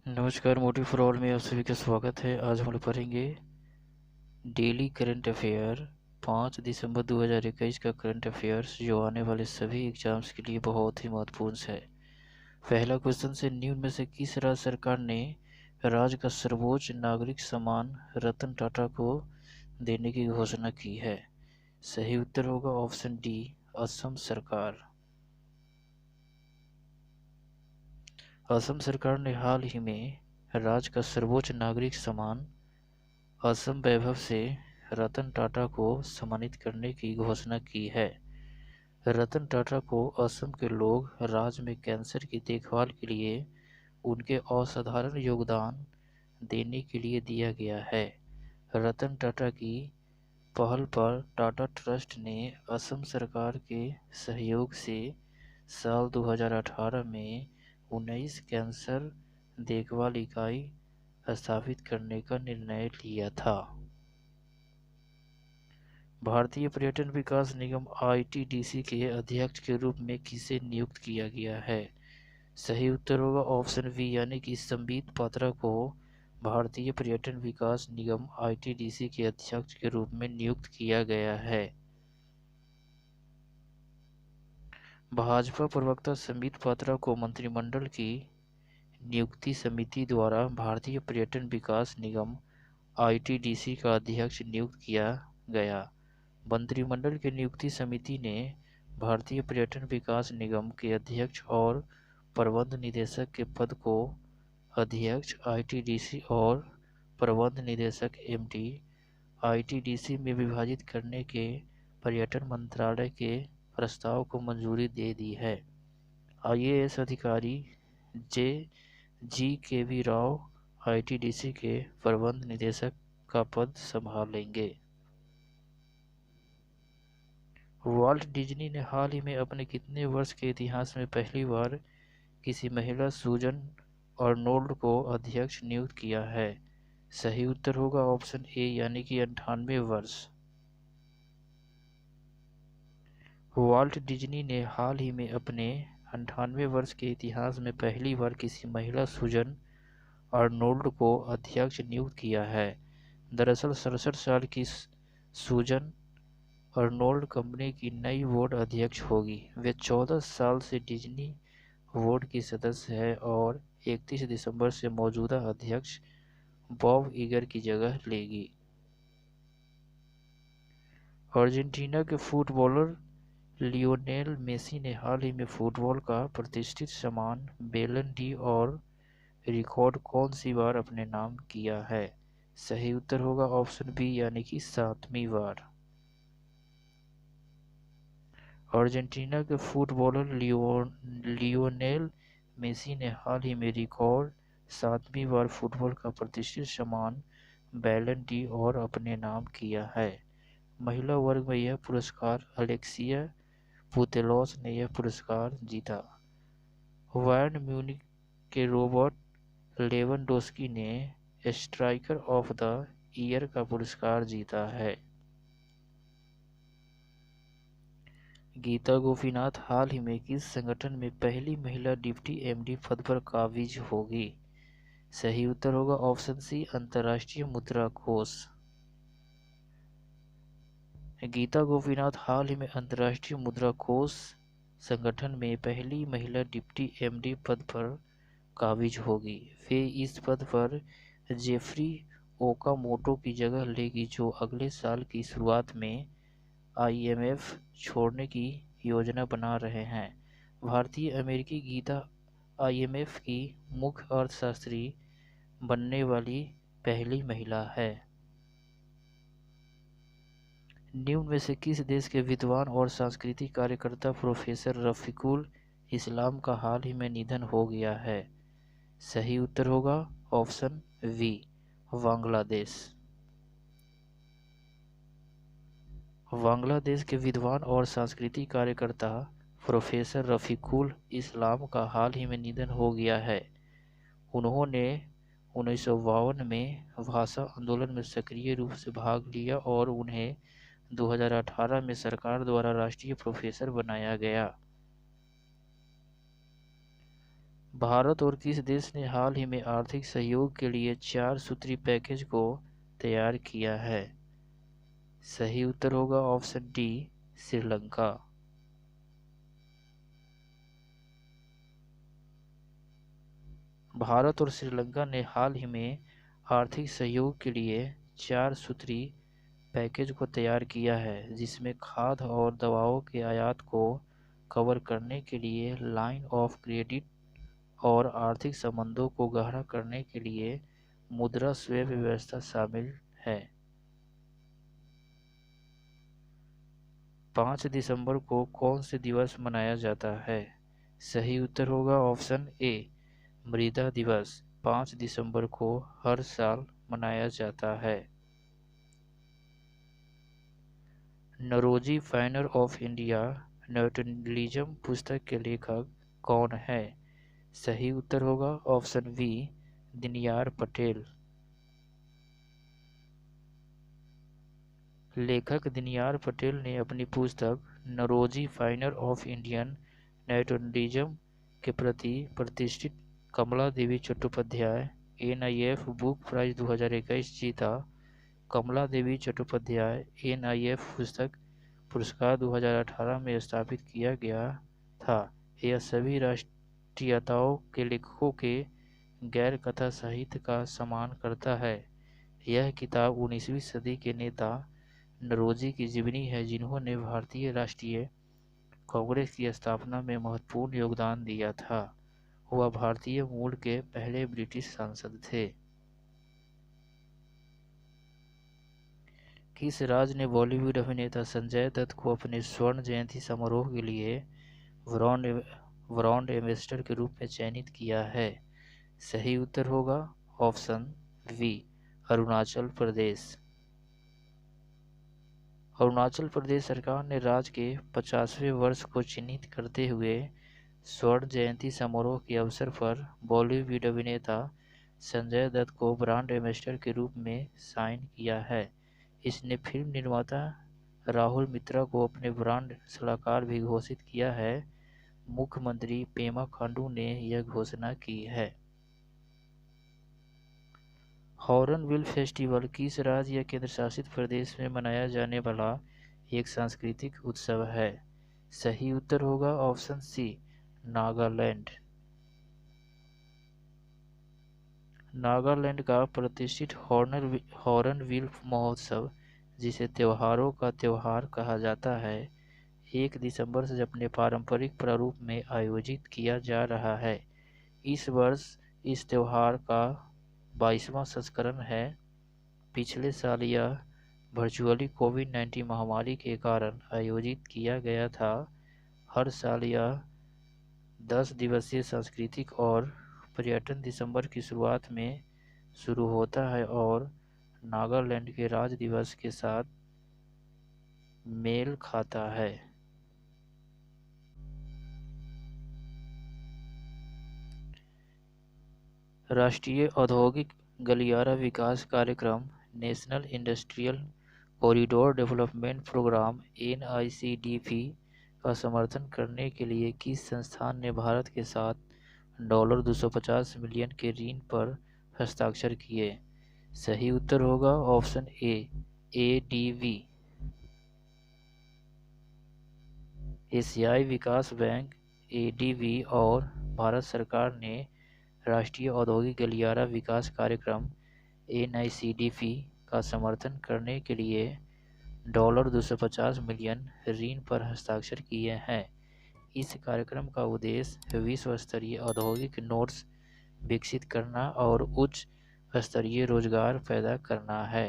नमस्कार, motive for all में आप सभी का स्वागत है। आज हम लोग पढ़ेंगे डेली करंट अफेयर 5 दिसंबर 2021 का करंट अफेयर्स, जो आने वाले सभी एग्जाम्स के लिए बहुत ही महत्वपूर्ण है। पहला क्वेश्चन से, निम्न में से किस राज्य सरकार ने राज्य का सर्वोच्च नागरिक सम्मान रतन टाटा को देने की घोषणा की है? सही उत्तर होगा ऑप्शन डी, असम सरकार। असम सरकार ने हाल ही में राज्य का सर्वोच्च नागरिक सम्मान असम वैभव से रतन टाटा को सम्मानित करने की घोषणा की है। रतन टाटा को असम के लोग राज्य में कैंसर की देखभाल के लिए उनके असाधारण योगदान देने के लिए दिया गया है। रतन टाटा की पहल पर टाटा ट्रस्ट ने असम सरकार के सहयोग से साल 2018 में 19 कैंसर देखभाल इकाई स्थापित करने का निर्णय लिया था। भारतीय पर्यटन विकास निगम (आईटीडीसी) के अध्यक्ष के रूप में किसे नियुक्त किया गया है? सही उत्तर होगा ऑप्शन बी, यानी कि संबित पात्रा को भारतीय पर्यटन विकास निगम (आईटीडीसी) के अध्यक्ष के रूप में नियुक्त किया गया है। भाजपा प्रवक्ता संबित पात्रा को मंत्रिमंडल की नियुक्ति समिति द्वारा भारतीय पर्यटन विकास निगम (आईटीडीसी) का अध्यक्ष नियुक्त किया गया। मंत्रिमंडल की नियुक्ति समिति ने भारतीय पर्यटन विकास निगम के अध्यक्ष और प्रबंध निदेशक के पद को अध्यक्ष आईटीडीसी और प्रबंध निदेशक एमडी आईटीडीसी में विभाजित करने के पर्यटन मंत्रालय के प्रस्ताव को मंजूरी दे दी है। आईएएस अधिकारी जी.के.वी. राव आईटीडीसी के प्रबंध निदेशक का पद संभालेंगे। वाल्ट डिज्नी ने हाल ही में अपने कितने वर्ष के इतिहास में पहली बार किसी महिला सूजन अर्नोल्ड को अध्यक्ष नियुक्त किया है? सही उत्तर होगा ऑप्शन ए, यानी कि 98 वर्ष। वाल्ट डिज्नी ने हाल ही में अपने 98 वर्ष के इतिहास में पहली बार किसी महिला सूजन अर्नोल्ड को अध्यक्ष नियुक्त किया है। दरअसल 67 साल की सूजन अर्नोल्ड कंपनी की नई बोर्ड अध्यक्ष होगी। वे 14 साल से डिज्नी बोर्ड की सदस्य है और 31 दिसंबर से मौजूदा अध्यक्ष बॉब इगर की जगह लेगी। अर्जेंटीना के फुटबॉलर लियोनेल मेसी ने हाल ही में फुटबॉल का प्रतिष्ठित सम्मान बैलन डी और रिकॉर्ड कौन सी बार अपने नाम किया है? सही उत्तर होगा ऑप्शन बी, यानी कि 7वीं बार। अर्जेंटीना के फुटबॉलर लियोनेल मेसी ने हाल ही में रिकॉर्ड 7वीं बार फुटबॉल का प्रतिष्ठित सम्मान बैलन डी और अपने नाम किया है। महिला वर्ग में यह पुरस्कार अलेक्सिया पुतेलोस ने यह पुरस्कार जीता। बायर्न म्यूनिख के रॉबर्ट लेवेंडोस्की ने स्ट्राइकर ऑफ द ईयर का पुरस्कार जीता है। गीता गोपीनाथ हाल ही में किस संगठन में पहली महिला डिप्टी एमडी पद पर काबिज होगी? सही उत्तर होगा ऑप्शन सी, अंतर्राष्ट्रीय मुद्रा कोष। गीता गोपीनाथ हाल ही में अंतर्राष्ट्रीय मुद्रा कोष संगठन में पहली महिला डिप्टी एमडी पद पर काबिज होगी। वे इस पद पर जेफरी ओकामोटो की जगह लेगी, जो अगले साल की शुरुआत में आईएमएफ छोड़ने की योजना बना रहे हैं। भारतीय अमेरिकी गीता आईएमएफ की मुख्य अर्थशास्त्री बनने वाली पहली महिला है। निम्न में से किस देश के विद्वान और सांस्कृतिक कार्यकर्ता प्रोफेसर रफीकुल इस्लाम का हाल ही में निधन हो गया है? सही उत्तर होगा ऑप्शन वी, बांग्लादेश। बांग्लादेश के विद्वान और सांस्कृतिक कार्यकर्ता प्रोफेसर रफीकुल इस्लाम का हाल ही में निधन हो गया है। उन्होंने 1952 में भाषा आंदोलन में सक्रिय रूप से भाग लिया और उन्हें 2018 में सरकार द्वारा राष्ट्रीय प्रोफेसर बनाया गया। भारत और किस देश ने हाल ही में आर्थिक सहयोग के लिए 4 सूत्री पैकेज को तैयार किया है? सही उत्तर होगा ऑप्शन डी, श्रीलंका। भारत और श्रीलंका ने हाल ही में आर्थिक सहयोग के लिए 4 सूत्री पैकेज को तैयार किया है, जिसमें खाद्य और दवाओं के आयात को कवर करने के लिए लाइन ऑफ क्रेडिट और आर्थिक संबंधों को गहरा करने के लिए मुद्रा स्वैप व्यवस्था शामिल है। 5 दिसंबर को कौन से दिवस मनाया जाता है? सही उत्तर होगा ऑप्शन ए, मृदा दिवस 5 दिसंबर को हर साल मनाया जाता है। नरोजी फाइनर ऑफ इंडिया नेशनलिज्म पुस्तक के लेखक कौन है? सही उत्तर होगा ऑप्शन बी, दिनयार पटेल। लेखक दिनयार पटेल ने अपनी पुस्तक नरोजी फाइनर ऑफ इंडियन नेशनलिज्म के प्रति प्रतिष्ठित कमला देवी चट्टोपाध्याय NIF बुक प्राइज 2021 जीता। कमला देवी चट्टोपाध्याय NIF पुस्तक पुरस्कार 2018 में स्थापित किया गया था। यह सभी राष्ट्रीयताओं के लेखकों के गैर कथा साहित्य का सम्मान करता है। यह किताब 19वीं सदी के नेता नरोजी की जीवनी है, जिन्होंने भारतीय राष्ट्रीय कांग्रेस की स्थापना में महत्वपूर्ण योगदान दिया था। वह भारतीय मूल के पहले ब्रिटिश सांसद थे। किस राज्य ने बॉलीवुड अभिनेता संजय दत्त को अपने स्वर्ण जयंती समारोह के लिए ब्रांड एम्बेसडर के रूप में चयनित किया है? सही उत्तर होगा ऑप्शन बी, अरुणाचल प्रदेश। अरुणाचल प्रदेश सरकार ने राज्य के 50वें वर्ष को चिन्हित करते हुए स्वर्ण जयंती समारोह के अवसर पर बॉलीवुड अभिनेता संजय दत्त को ब्रांड एम्बेसडर के रूप में साइन किया है। इसने फिल्म निर्माता राहुल मित्रा को अपने ब्रांड सलाहकार भी घोषित किया है। मुख्यमंत्री पेमा खांडू ने यह घोषणा की है। हॉर्नबिल फेस्टिवल किस राज्य या केंद्र शासित प्रदेश में मनाया जाने वाला एक सांस्कृतिक उत्सव है? सही उत्तर होगा ऑप्शन सी, नागालैंड। नागालैंड का प्रतिष्ठित हॉर्नबिल महोत्सव, जिसे त्योहारों का त्योहार कहा जाता है, 1 दिसंबर से अपने पारंपरिक प्रारूप में आयोजित किया जा रहा है। इस वर्ष इस त्योहार का 22वां संस्करण है। पिछले साल यह वर्चुअली कोविड-19 महामारी के कारण आयोजित किया गया था। हर साल यह 10 दिवसीय सांस्कृतिक और पर्यटन दिसंबर की शुरुआत में शुरू होता है और नागालैंड के राज्य दिवस के साथ मेल खाता है। राष्ट्रीय औद्योगिक गलियारा विकास कार्यक्रम national industrial corridor development programme NICDP का समर्थन करने के लिए किस संस्थान ने भारत के साथ $250 मिलियन के ऋण पर हस्ताक्षर किए? सही उत्तर होगा ऑप्शन ए, ADB। एशियाई विकास बैंक ADB और भारत सरकार ने राष्ट्रीय औद्योगिक गलियारा विकास कार्यक्रम NICDP का समर्थन करने के लिए $250 मिलियन ऋण पर हस्ताक्षर किए हैं। इस कार्यक्रम का उद्देश्य विश्व स्तरीय औद्योगिक नोड्स विकसित करना और उच्च स्तरीय रोजगार पैदा करना है।